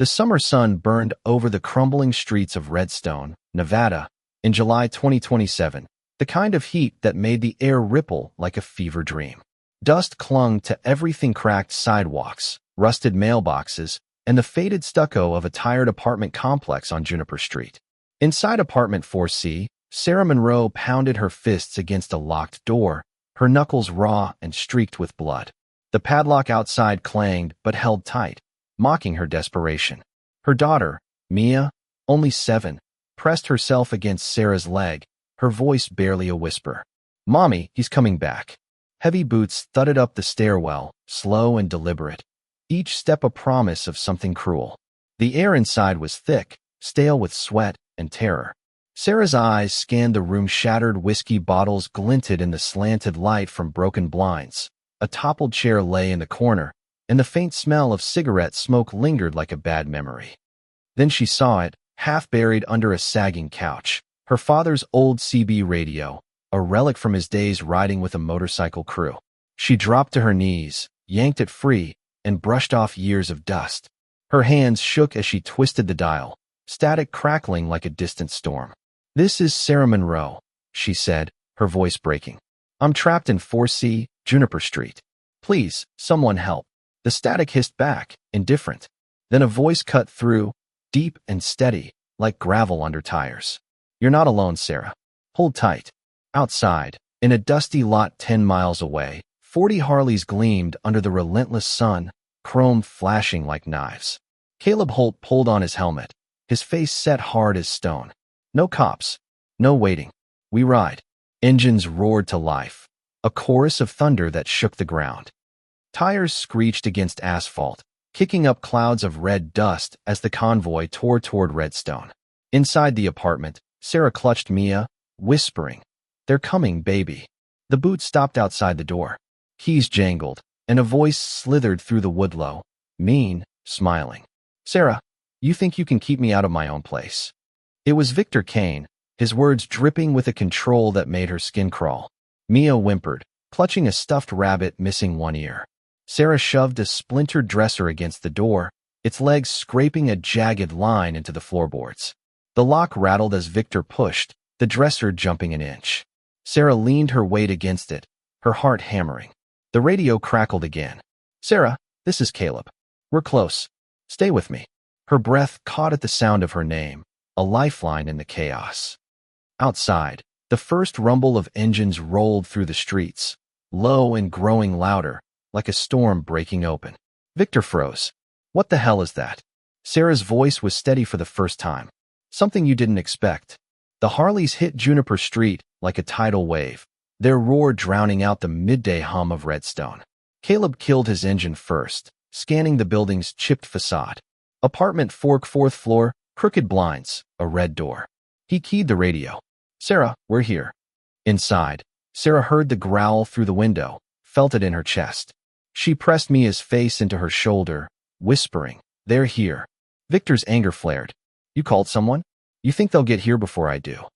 The summer sun burned over the crumbling streets of Redstone, Nevada, in July 2027, the kind of heat that made the air ripple like a fever dream. Dust clung to everything: cracked sidewalks, rusted mailboxes, and the faded stucco of a tired apartment complex on Juniper Street. Inside apartment 4C, Sarah Monroe pounded her fists against a locked door, her knuckles raw and streaked with blood. The padlock outside clanged but held tight, mocking her desperation. Her daughter, Mia, only 7, pressed herself against Sarah's leg, her voice barely a whisper. "Mommy, he's coming back." Heavy boots thudded up the stairwell, slow and deliberate, each step a promise of something cruel. The air inside was thick, stale with sweat and terror. Sarah's eyes scanned the room. Shattered whiskey bottles glinted in the slanted light from broken blinds. A toppled chair lay in the corner, and the faint smell of cigarette smoke lingered like a bad memory. Then she saw it, half buried under a sagging couch. Her father's old CB radio, a relic from his days riding with a motorcycle crew. She dropped to her knees, yanked it free, and brushed off years of dust. Her hands shook as she twisted the dial, static crackling like a distant storm. "This is Sarah Monroe," she said, her voice breaking. "I'm trapped in 4C, Juniper Street. Please, someone help." The static hissed back, indifferent. Then a voice cut through, deep and steady, like gravel under tires. "You're not alone, Sarah. Hold tight." Outside, in a dusty lot 10 miles away, 40 Harleys gleamed under the relentless sun, chrome flashing like knives. Caleb Holt pulled on his helmet, his face set hard as stone. "No cops. No waiting. We ride." Engines roared to life, a chorus of thunder that shook the ground. Tires screeched against asphalt, kicking up clouds of red dust as the convoy tore toward Redstone. Inside the apartment, Sarah clutched Mia, whispering, "They're coming, baby." The boot stopped outside the door. Keys jangled, and a voice slithered through the woodlow, mean, smiling. "Sarah, you think you can keep me out of my own place?" It was Victor Kane, his words dripping with a control that made her skin crawl. Mia whimpered, clutching a stuffed rabbit missing one ear. Sarah shoved a splintered dresser against the door, its legs scraping a jagged line into the floorboards. The lock rattled as Victor pushed, the dresser jumping an inch. Sarah leaned her weight against it, her heart hammering. The radio crackled again. "Sarah, this is Caleb. We're close. Stay with me." Her breath caught at the sound of her name, a lifeline in the chaos. Outside, the first rumble of engines rolled through the streets, low and growing louder, like a storm breaking open. Victor froze. "What the hell is that?" Sarah's voice was steady for the first time. "Something you didn't expect." The Harleys hit Juniper Street like a tidal wave, their roar drowning out the midday hum of Redstone. Caleb killed his engine first, scanning the building's chipped facade. Apartment 4, 4th floor, crooked blinds, a red door. He keyed the radio. "Sarah, we're here." Inside, Sarah heard the growl through the window, felt it in her chest. She pressed Mia's face into her shoulder, whispering, "They're here." Victor's anger flared. "You called someone? You think they'll get here before I do?"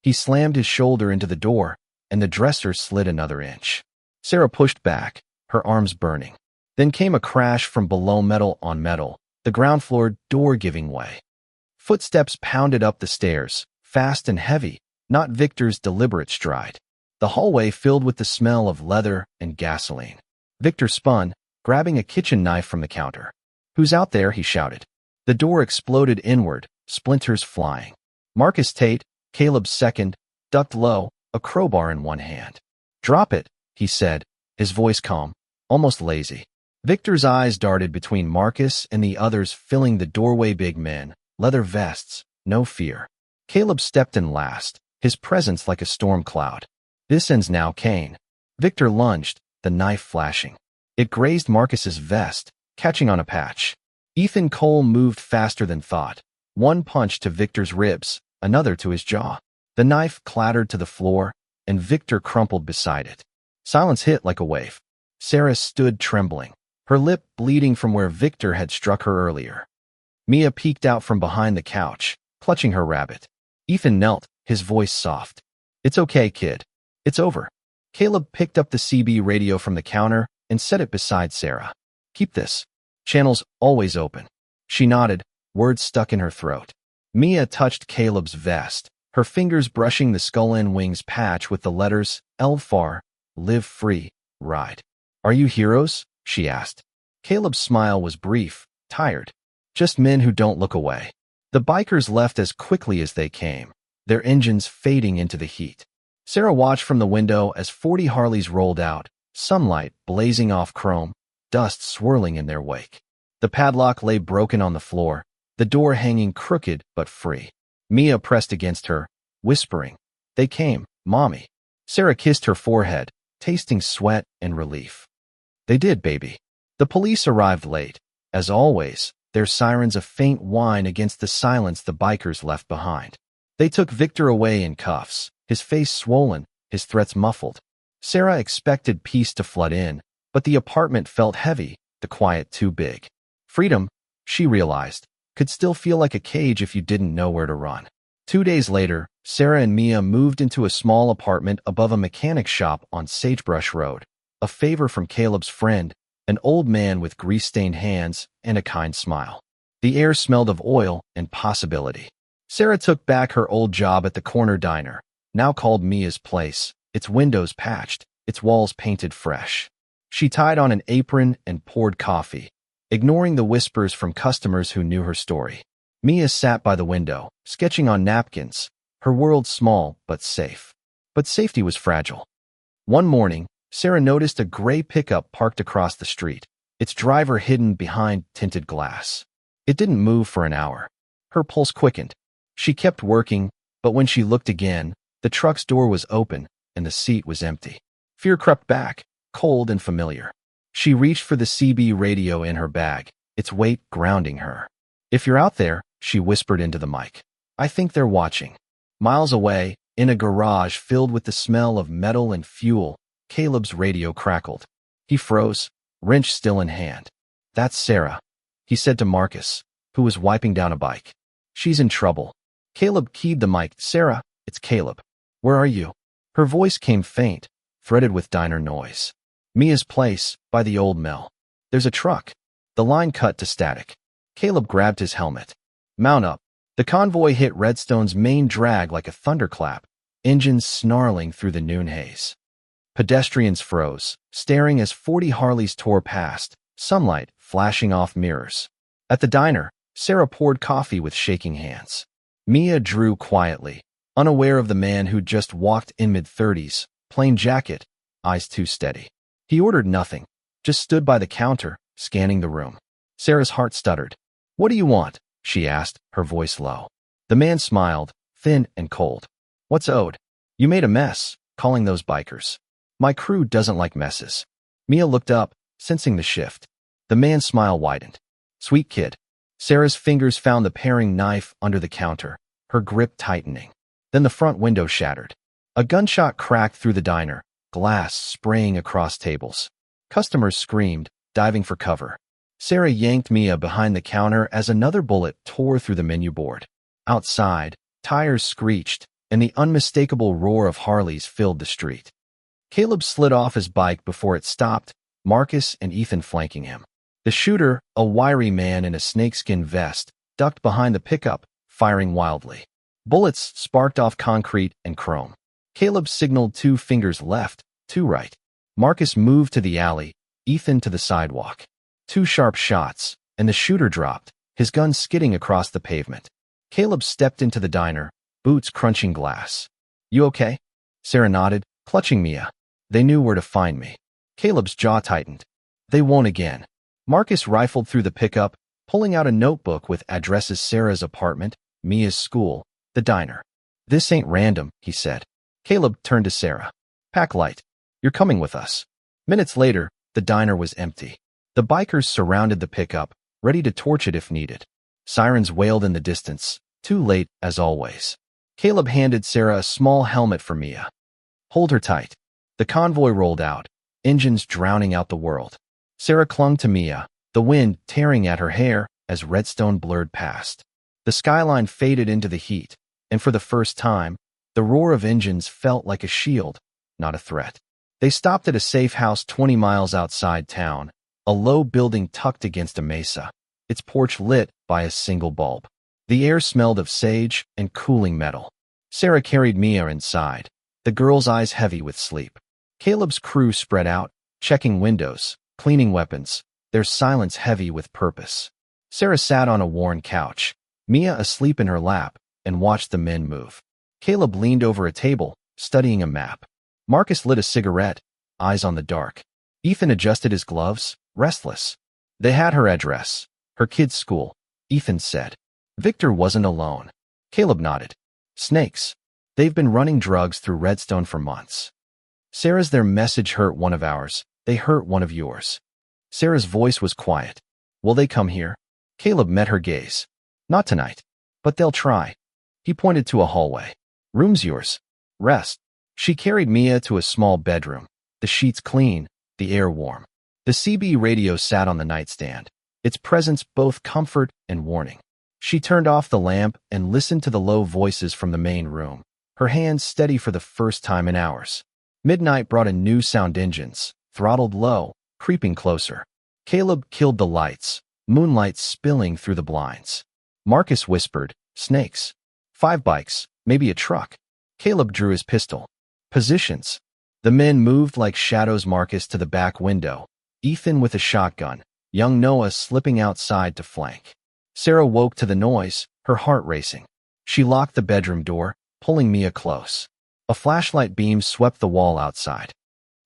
He slammed his shoulder into the door, and the dresser slid another inch. Sarah pushed back, her arms burning. Then came a crash from below, metal on metal, the ground floor door giving way. Footsteps pounded up the stairs, fast and heavy, not Victor's deliberate stride. The hallway filled with the smell of leather and gasoline. Victor spun, grabbing a kitchen knife from the counter. "Who's out there?" he shouted. The door exploded inward, splinters flying. Marcus Tate, Caleb's second, ducked low, a crowbar in one hand. "Drop it," he said, his voice calm, almost lazy. Victor's eyes darted between Marcus and the others filling the doorway. Big men, leather vests, no fear. Caleb stepped in last, his presence like a storm cloud. "This ends now, Kane." Victor lunged, the knife flashing. It grazed Marcus's vest, catching on a patch. Ethan Cole moved faster than thought. One punch to Victor's ribs, another to his jaw. The knife clattered to the floor, and Victor crumpled beside it. Silence hit like a wave. Sarah stood trembling, her lip bleeding from where Victor had struck her earlier. Mia peeked out from behind the couch, clutching her rabbit. Ethan knelt, his voice soft. "It's okay, kid. It's over." Caleb picked up the CB radio from the counter and set it beside Sarah. "Keep this. Channel's always open." She nodded, words stuck in her throat. Mia touched Caleb's vest, her fingers brushing the skull and wings patch with the letters, Elfar, live free, ride. Are you heroes? She asked. Caleb's smile was brief, tired. Just men who don't look away. The bikers left as quickly as they came, their engines fading into the heat. Sarah watched from the window as 40 Harleys rolled out, sunlight blazing off chrome, dust swirling in their wake. The padlock lay broken on the floor, the door hanging crooked but free. Mia pressed against her, whispering, "They came, Mommy." Sarah kissed her forehead, tasting sweat and relief. "They did, baby." The police arrived late. As always, their sirens a faint whine against the silence the bikers left behind. They took Victor away in cuffs, his face swollen, his threats muffled. Sarah expected peace to flood in, but the apartment felt heavy, the quiet too big. Freedom, she realized, could still feel like a cage if you didn't know where to run. 2 days later, Sarah and Mia moved into a small apartment above a mechanic shop on Sagebrush Road, a favor from Caleb's friend, an old man with grease-stained hands and a kind smile. The air smelled of oil and possibility. Sarah took back her old job at the corner diner, now called Mia's Place, its windows patched, its walls painted fresh. She tied on an apron and poured coffee, ignoring the whispers from customers who knew her story. Mia sat by the window, sketching on napkins, her world small but safe. But safety was fragile. One morning, Sarah noticed a gray pickup parked across the street, its driver hidden behind tinted glass. It didn't move for an hour. Her pulse quickened. She kept working, but when she looked again, the truck's door was open and the seat was empty. Fear crept back, cold and familiar. She reached for the CB radio in her bag, its weight grounding her. "If you're out there," she whispered into the mic, "I think they're watching." Miles away, in a garage filled with the smell of metal and fuel, Caleb's radio crackled. He froze, wrench still in hand. "That's Sarah," he said to Marcus, who was wiping down a bike. "She's in trouble." Caleb keyed the mic. "Sarah, it's Caleb. Where are you?" Her voice came faint, threaded with diner noise. "Mia's Place, by the old mill. There's a truck." The line cut to static. Caleb grabbed his helmet. "Mount up." The convoy hit Redstone's main drag like a thunderclap, engines snarling through the noon haze. Pedestrians froze, staring as 40 Harleys tore past, sunlight flashing off mirrors. At the diner, Sarah poured coffee with shaking hands. Mia drew quietly, unaware of the man who'd just walked in mid-30s, plain jacket, eyes too steady. He ordered nothing, just stood by the counter, scanning the room. Sarah's heart stuttered. "What do you want?" she asked, her voice low. The man smiled, thin and cold. "What's owed? You made a mess, calling those bikers. My crew doesn't like messes." Mia looked up, sensing the shift. The man's smile widened. "Sweet kid." Sarah's fingers found the paring knife under the counter, her grip tightening. Then the front window shattered. A gunshot cracked through the diner, glass spraying across tables. Customers screamed, diving for cover. Sarah yanked Mia behind the counter as another bullet tore through the menu board. Outside, tires screeched, and the unmistakable roar of Harleys filled the street. Caleb slid off his bike before it stopped, Marcus and Ethan flanking him. The shooter, a wiry man in a snakeskin vest, ducked behind the pickup, firing wildly. Bullets sparked off concrete and chrome. Caleb signaled 2 fingers left, 2 right. Marcus moved to the alley, Ethan to the sidewalk. 2 sharp shots, and the shooter dropped, his gun skidding across the pavement. Caleb stepped into the diner, boots crunching glass. "You okay?" Sarah nodded, clutching Mia. "They knew where to find me." Caleb's jaw tightened. "They won't again." Marcus rifled through the pickup, pulling out a notebook with addresses: Sarah's apartment, Mia's school, the diner. "This ain't random," he said. Caleb turned to Sarah. "Pack light. You're coming with us." Minutes later, the diner was empty. The bikers surrounded the pickup, ready to torch it if needed. Sirens wailed in the distance, too late as always. Caleb handed Sarah a small helmet for Mia. "Hold her tight." The convoy rolled out, engines drowning out the world. Sarah clung to Mia, the wind tearing at her hair as Redstone blurred past. The skyline faded into the heat, and for the first time, the roar of engines felt like a shield, not a threat. They stopped at a safe house 20 miles outside town, a low building tucked against a mesa. its porch lit by a single bulb. The air smelled of sage and cooling metal. Sarah carried Mia inside, the girl's eyes heavy with sleep. Caleb's crew spread out, checking windows, cleaning weapons, their silence heavy with purpose. Sarah sat on a worn couch, Mia asleep in her lap, and watched the men move. Caleb leaned over a table, studying a map. Marcus lit a cigarette, eyes on the dark. Ethan adjusted his gloves, restless. They had her address, her kid's school, Ethan said. Victor wasn't alone. Caleb nodded. Snakes. They've been running drugs through Redstone for months. Sarah's their message hurt one of ours. They hurt one of yours. Sarah's voice was quiet. Will they come here? Caleb met her gaze. Not tonight. But they'll try. He pointed to a hallway. Room's yours. Rest. She carried Mia to a small bedroom. The sheets clean, the air warm. The CB radio sat on the nightstand, its presence both comfort and warning. She turned off the lamp and listened to the low voices from the main room, her hands steady for the first time in hours. Midnight brought in new sound engines, throttled low, creeping closer. Caleb killed the lights, moonlight spilling through the blinds. Marcus whispered, snakes. 5 bikes, maybe a truck. Caleb drew his pistol. Positions. The men moved like shadows. Marcus to the back window, Ethan with a shotgun, young Noah slipping outside to flank. Sarah woke to the noise, her heart racing. She locked the bedroom door, pulling Mia close. A flashlight beam swept the wall outside.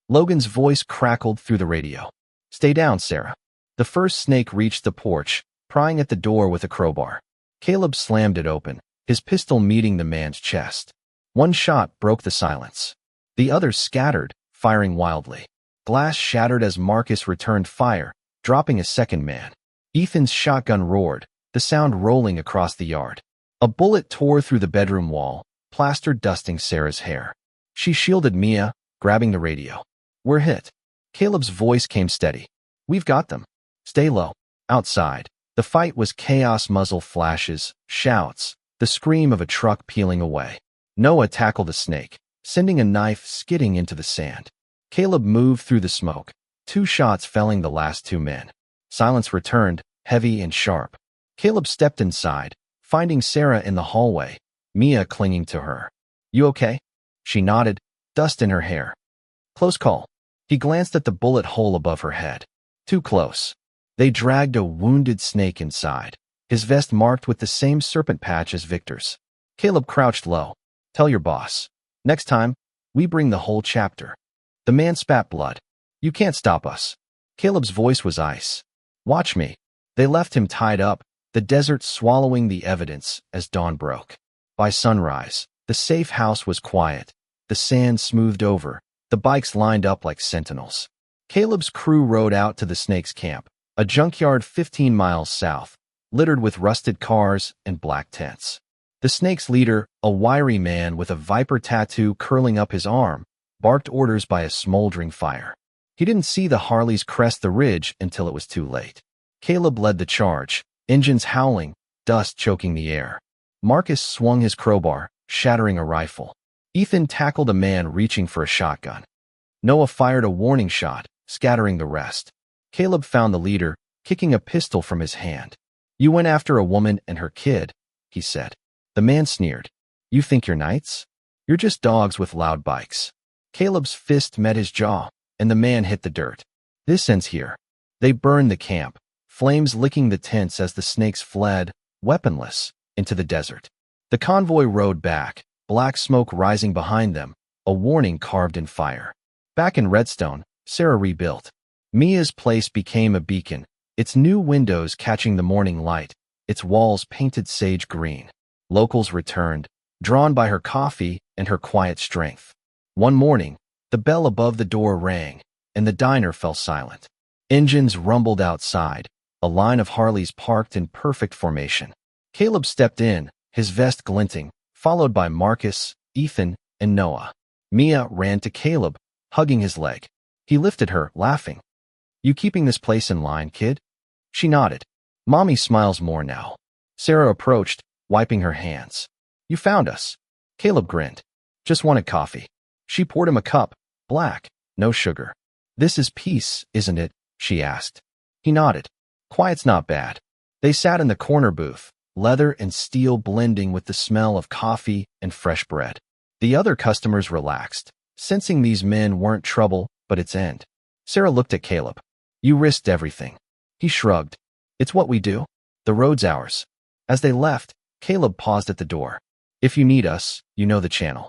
Logan's voice crackled through the radio. Stay down, Sarah. The first snake reached the porch, prying at the door with a crowbar. Caleb slammed it open, his pistol meeting the man's chest. One shot broke the silence. The others scattered, firing wildly. Glass shattered as Marcus returned fire, dropping a second man. Ethan's shotgun roared, the sound rolling across the yard. A bullet tore through the bedroom wall, plaster dusting Sarah's hair. She shielded Mia, grabbing the radio. We're hit. Caleb's voice came steady. We've got them. Stay low. Outside, the fight was chaos. Muzzle flashes, shouts, the scream of a truck peeling away. Noah tackled a snake, sending a knife skidding into the sand. Caleb moved through the smoke, 2 shots felling the last 2 men. Silence returned, heavy and sharp. Caleb stepped inside, finding Sarah in the hallway, Mia clinging to her. You okay? She nodded, dust in her hair. Close call. He glanced at the bullet hole above her head. Too close. They dragged a wounded snake inside, his vest marked with the same serpent patch as Victor's. Caleb crouched low. Tell your boss. Next time, we bring the whole chapter. The man spat blood. You can't stop us. Caleb's voice was ice. Watch me. They left him tied up, the desert swallowing the evidence as dawn broke. By sunrise, the safe house was quiet, the sand smoothed over, the bikes lined up like sentinels. Caleb's crew rode out to the snake's camp, a junkyard 15 miles south, littered with rusted cars and black tents. The snake's leader, a wiry man with a viper tattoo curling up his arm, barked orders by a smoldering fire. He didn't see the Harleys crest the ridge until it was too late. Caleb led the charge, engines howling, dust choking the air. Marcus swung his crowbar, shattering a rifle. Ethan tackled a man reaching for a shotgun. Noah fired a warning shot, scattering the rest. Caleb found the leader, kicking a pistol from his hand. You went after a woman and her kid, he said. The man sneered. You think you're knights? You're just dogs with loud bikes. Caleb's fist met his jaw, and the man hit the dirt. This ends here. They burned the camp, flames licking the tents as the snakes fled, weaponless, into the desert. The convoy rode back, black smoke rising behind them, a warning carved in fire. Back in Redstone, Sarah rebuilt. Mia's place became a beacon, its new windows catching the morning light, its walls painted sage green. Locals returned, drawn by her coffee and her quiet strength. One morning, the bell above the door rang, and the diner fell silent. Engines rumbled outside, a line of Harleys parked in perfect formation. Caleb stepped in, his vest glinting, followed by Marcus, Ethan, and Noah. Mia ran to Caleb, hugging his leg. He lifted her, laughing. You keeping this place in line, kid? She nodded. Mommy smiles more now. Sarah approached, wiping her hands. You found us. Caleb grinned. Just wanted coffee. She poured him a cup, black, no sugar. This is peace, isn't it? She asked. He nodded. Quiet's not bad. They sat in the corner booth, leather and steel blending with the smell of coffee and fresh bread. The other customers relaxed, sensing these men weren't trouble but its end. Sarah looked at Caleb. You risked everything. He shrugged. It's what we do. The road's ours. As they left, Caleb paused at the door. If you need us, you know the channel.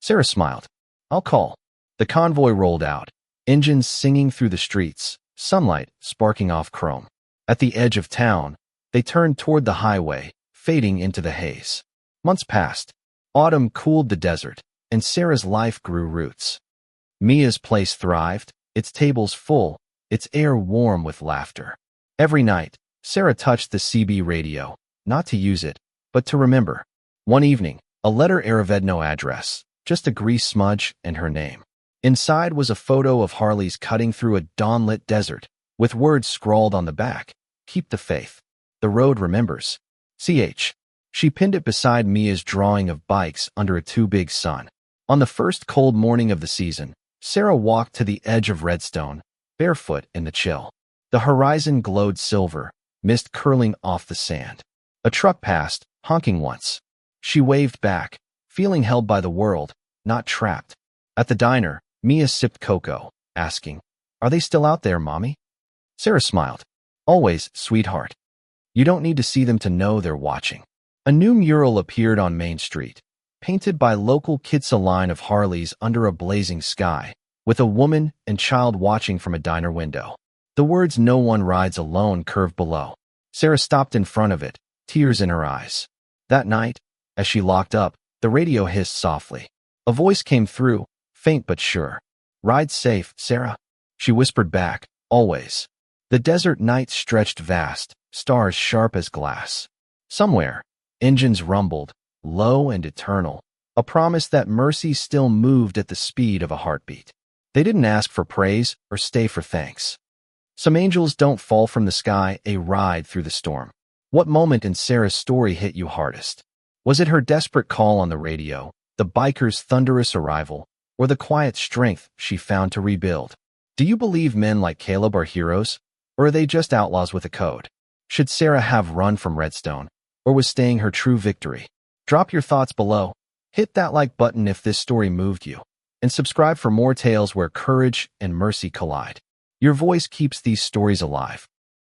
Sarah smiled. I'll call. The convoy rolled out, engines singing through the streets, sunlight sparking off chrome. At the edge of town, they turned toward the highway, fading into the haze. Months passed. Autumn cooled the desert, and Sarah's life grew roots. Mia's place thrived, its tables full, its air warm with laughter. Every night, Sarah touched the CB radio, not to use it, but to remember. One evening, a letter arrived, no address, just a grease smudge and her name. Inside was a photo of Harleys cutting through a dawn-lit desert, with words scrawled on the back, keep the faith. The road remembers. CH. She pinned it beside Mia's drawing of bikes under a too big sun. On the first cold morning of the season, Sarah walked to the edge of Redstone, barefoot in the chill. The horizon glowed silver, mist curling off the sand. A truck passed, honking once. She waved back, feeling held by the world, not trapped. At the diner, Mia sipped cocoa, asking, Are they still out there, Mommy? Sarah smiled. Always, sweetheart. You don't need to see them to know they're watching. A new mural appeared on Main Street, painted by local kids, a line of Harleys under a blazing sky, with a woman and child watching from a diner window. The words "No one rides alone" curved below. Sarah stopped in front of it, tears in her eyes. That night, as she locked up, the radio hissed softly. A voice came through, faint but sure. Ride safe, Sarah. She whispered back, always. The desert night stretched vast, stars sharp as glass. Somewhere, engines rumbled, low and eternal, a promise that mercy still moved at the speed of a heartbeat. They didn't ask for praise or stay for thanks. Some angels don't fall from the sky, a ride through the storm. What moment in Sarah's story hit you hardest? Was it her desperate call on the radio, the biker's thunderous arrival, or the quiet strength she found to rebuild? Do you believe men like Caleb are heroes, or are they just outlaws with a code? Should Sarah have run from Redstone, or was staying her true victory? Drop your thoughts below. Hit that like button if this story moved you, and subscribe for more tales where courage and mercy collide. Your voice keeps these stories alive.